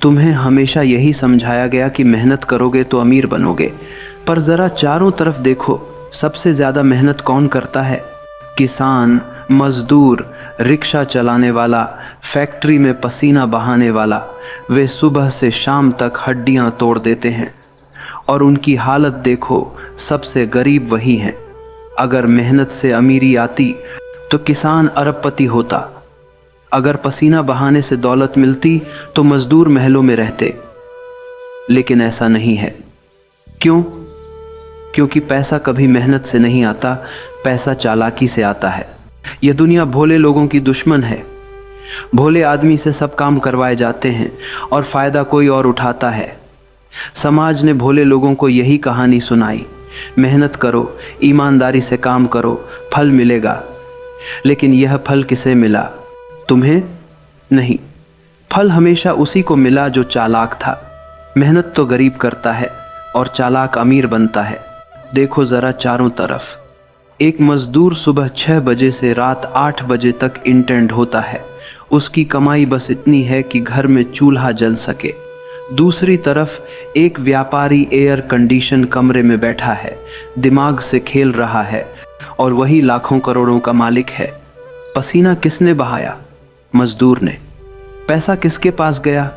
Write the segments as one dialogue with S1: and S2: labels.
S1: तुम्हें हमेशा यही समझाया गया कि मेहनत करोगे तो अमीर बनोगे, पर जरा चारों तरफ देखो, सबसे ज्यादा मेहनत कौन करता है? किसान, मजदूर, रिक्शा चलाने वाला, फैक्ट्री में पसीना बहाने वाला। वे सुबह से शाम तक हड्डियां तोड़ देते हैं, और उनकी हालत देखो, सबसे गरीब वही हैं। अगर मेहनत से अमीरी आती तो किसान अरबपति होता, अगर पसीना बहाने से दौलत मिलती तो मजदूर महलों में रहते। लेकिन ऐसा नहीं है। क्यों? क्योंकि पैसा कभी मेहनत से नहीं आता, पैसा चालाकी से आता है। यह दुनिया भोले लोगों की दुश्मन है। भोले आदमी से सब काम करवाए जाते हैं और फायदा कोई और उठाता है। समाज ने भोले लोगों को यही कहानी सुनाई, मेहनत करो, ईमानदारी से काम करो, फल मिलेगा। लेकिन यह फल किसे मिला? तुम्हें नहीं। फल हमेशा उसी को मिला जो चालाक था। मेहनत तो गरीब करता है और चालाक अमीर बनता है। देखो जरा चारों तरफ। एक मजदूर सुबह 6 बजे से रात 8 बजे तक इंटेंड होता है। उसकी कमाई बस इतनी है कि घर में चूल्हा जल सके। दूसरी तरफ एक व्यापारी एयर कंडीशन कमरे में बैठा है, दिमाग से खेल रहा है, और वही लाखों करोड़ों का मालिक है। पसीना किसने बहाया? मजदूर ने। पैसा किसके पास गया?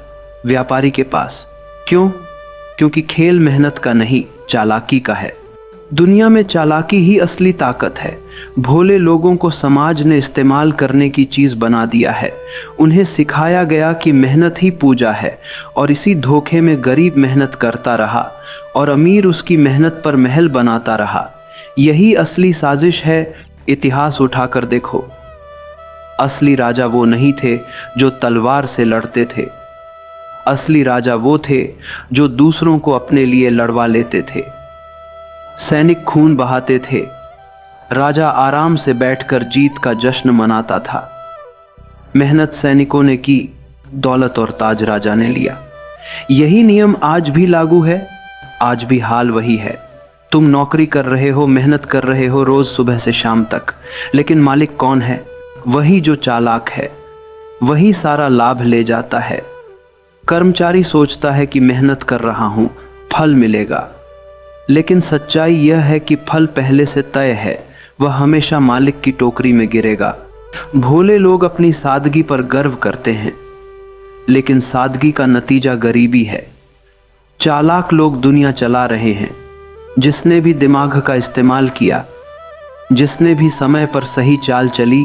S1: व्यापारी के पास। क्यों? क्योंकि खेल मेहनत का नहीं, चालाकी का है। दुनिया में चालाकी ही असली ताकत है। भोले लोगों को समाज ने इस्तेमाल करने की चीज बना दिया है। उन्हें सिखाया गया कि मेहनत ही पूजा है, और इसी धोखे में गरीब मेहनत करता रहा और अमीर उसकी मेहनत पर महल बनाता रहा। यही असली साजिश है। इतिहास उठाकर देखो। असली राजा वो नहीं थे जो तलवार से लड़ते थे। असली राजा वो थे जो दूसरों को अपने लिए लड़वा लेते थे। सैनिक खून बहाते थे, राजा आराम से बैठकर जीत का जश्न मनाता था। मेहनत सैनिकों ने की, दौलत और ताज राजा ने लिया। यही नियम आज भी लागू है। आज भी हाल वही है। तुम नौकरी कर रहे हो, मेहनत कर रहे हो रोज सुबह से शाम तक, लेकिन मालिक कौन है? वही जो चालाक है। वही सारा लाभ ले जाता है। कर्मचारी सोचता है कि मेहनत कर रहा हूं, फल मिलेगा, लेकिन सच्चाई यह है कि फल पहले से तय है। वह हमेशा मालिक की टोकरी में गिरेगा। भोले लोग अपनी सादगी पर गर्व करते हैं, लेकिन सादगी का नतीजा गरीबी है। चालाक लोग दुनिया चला रहे हैं। जिसने भी दिमाग का इस्तेमाल किया, जिसने भी समय पर सही चाल चली,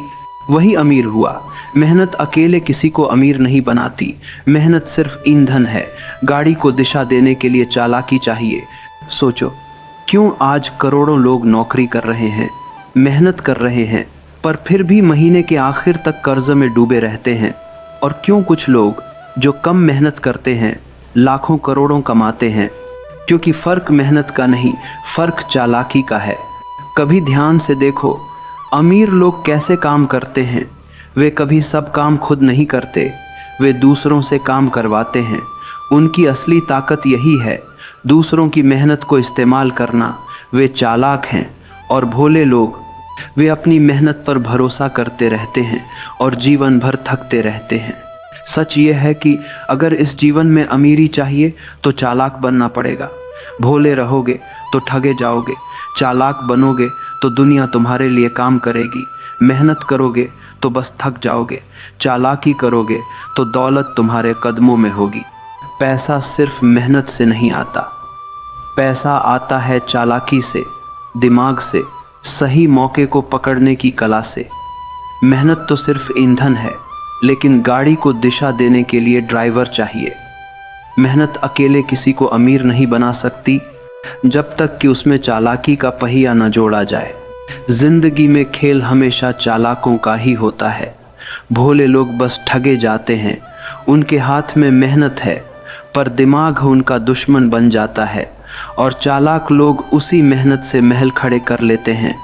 S1: वही अमीर हुआ। मेहनत अकेले किसी को अमीर नहीं बनाती। मेहनत सिर्फ ईंधन है। गाड़ी को दिशा देने के लिए चालाकी चाहिए। सोचो, क्यों आज करोड़ों लोग नौकरी कर रहे हैं, मेहनत कर रहे हैं, पर फिर भी महीने के आखिर तक कर्ज में डूबे रहते हैं? और क्यों कुछ लोग जो कम मेहनत करते हैं लाखों करोड़ों कमाते हैं? क्योंकि फर्क मेहनत का नहीं, फर्क चालाकी का है। कभी ध्यान से देखो, अमीर लोग कैसे काम करते हैं। वे कभी सब काम खुद नहीं करते, वे दूसरों से काम करवाते हैं। उनकी असली ताकत यही है, दूसरों की मेहनत को इस्तेमाल करना। वे चालाक हैं। और भोले लोग, वे अपनी मेहनत पर भरोसा करते रहते हैं और जीवन भर थकते रहते हैं। सच ये है कि अगर इस जीवन में अमीरी चाहिए तो चालाक बनना पड़ेगा। भोले रहोगे तो ठगे जाओगे, चालाक बनोगे तो दुनिया तुम्हारे लिए काम करेगी। मेहनत करोगे तो बस थक जाओगे, चालाकी करोगे तो दौलत तुम्हारे कदमों में होगी। पैसा सिर्फ मेहनत से नहीं आता, पैसा आता है चालाकी से, दिमाग से, सही मौके को पकड़ने की कला से। मेहनत तो सिर्फ ईंधन है, लेकिन गाड़ी को दिशा देने के लिए ड्राइवर चाहिए। मेहनत अकेले किसी को अमीर नहीं बना सकती, जब तक कि उसमें चालाकी का पहिया न जोड़ा जाए। जिंदगी में खेल हमेशा चालाकों का ही होता है। भोले लोग बस ठगे जाते हैं। उनके हाथ में मेहनत है, पर दिमाग उनका दुश्मन बन जाता है, और चालाक लोग उसी मेहनत से महल खड़े कर लेते हैं।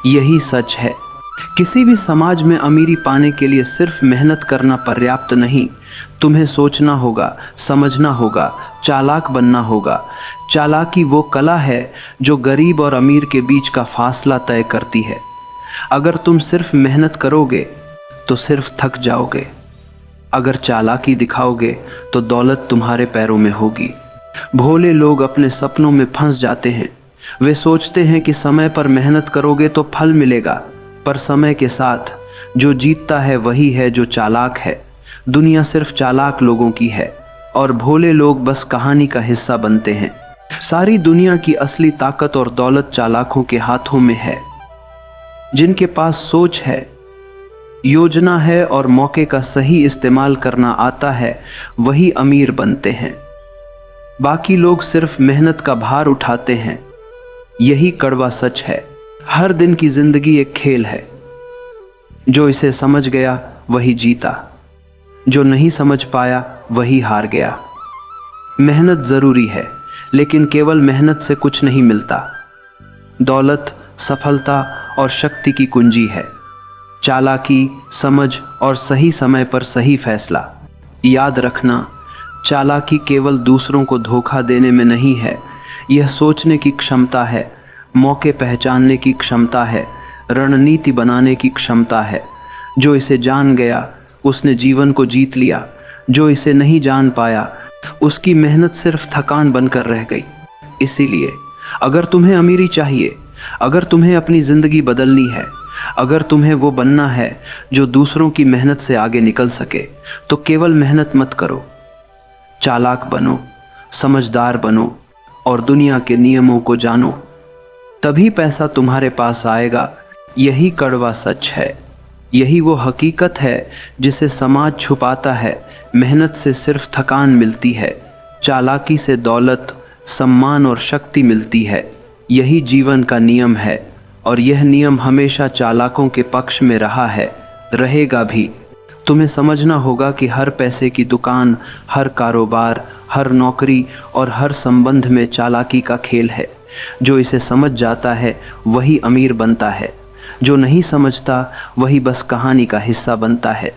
S1: यही सच है। किसी भी समाज में अमीरी पाने के लिए सिर्फ मेहनत करना पर्याप्त नहीं। तुम्हें सोचना होगा, समझना होगा, चालाक बनना होगा। चालाकी वो कला है जो गरीब और अमीर के बीच का फासला तय करती है। अगर तुम सिर्फ मेहनत करोगे तो सिर्फ थक जाओगे। अगर चालाकी दिखाओगे तो दौलत तुम्हारे पैरों में होगी। भोले लोग अपने सपनों में फंस जाते हैं। वे सोचते हैं कि समय पर मेहनत करोगे तो फल मिलेगा, पर समय के साथ जो जीतता है वही है जो चालाक है। दुनिया सिर्फ चालाक लोगों की है और भोले लोग बस कहानी का हिस्सा बनते हैं। सारी दुनिया की असली ताकत और दौलत चालाकों के हाथों में है। जिनके पास सोच है, योजना है और मौके का सही इस्तेमाल करना आता है, वही अमीर बनते हैं। बाकी लोग सिर्फ मेहनत का भार उठाते हैं। यही कड़वा सच है। हर दिन की जिंदगी एक खेल है। जो इसे समझ गया वही जीता, जो नहीं समझ पाया वही हार गया। मेहनत जरूरी है, लेकिन केवल मेहनत से कुछ नहीं मिलता। दौलत, सफलता और शक्ति की कुंजी है चालाकी, समझ और सही समय पर सही फैसला। याद रखना, चालाकी केवल दूसरों को धोखा देने में नहीं है। यह सोचने की क्षमता है, मौके पहचानने की क्षमता है, रणनीति बनाने की क्षमता है। जो इसे जान गया उसने जीवन को जीत लिया। जो इसे नहीं जान पाया उसकी मेहनत सिर्फ थकान बनकर रह गई। इसीलिए अगर तुम्हें अमीरी चाहिए, अगर तुम्हें अपनी जिंदगी बदलनी है, अगर तुम्हें वो बनना है जो दूसरों की मेहनत से आगे निकल सके, तो केवल मेहनत मत करो, चालाक बनो, समझदार बनो और दुनिया के नियमों को जानो। तभी पैसा तुम्हारे पास आएगा। यही कड़वा सच है। यही वो हकीकत है जिसे समाज छुपाता है। मेहनत से सिर्फ थकान मिलती है, चालाकी से दौलत, सम्मान और शक्ति मिलती है। यही जीवन का नियम है और यह नियम हमेशा चालाकों के पक्ष में रहा है, रहेगा भी। तुम्हें समझना होगा कि हर पैसे की दुकान, हर कारोबार, हर नौकरी और हर संबंध में चालाकी का खेल है। जो इसे समझ जाता है वही अमीर बनता है, जो नहीं समझता वही बस कहानी का हिस्सा बनता है।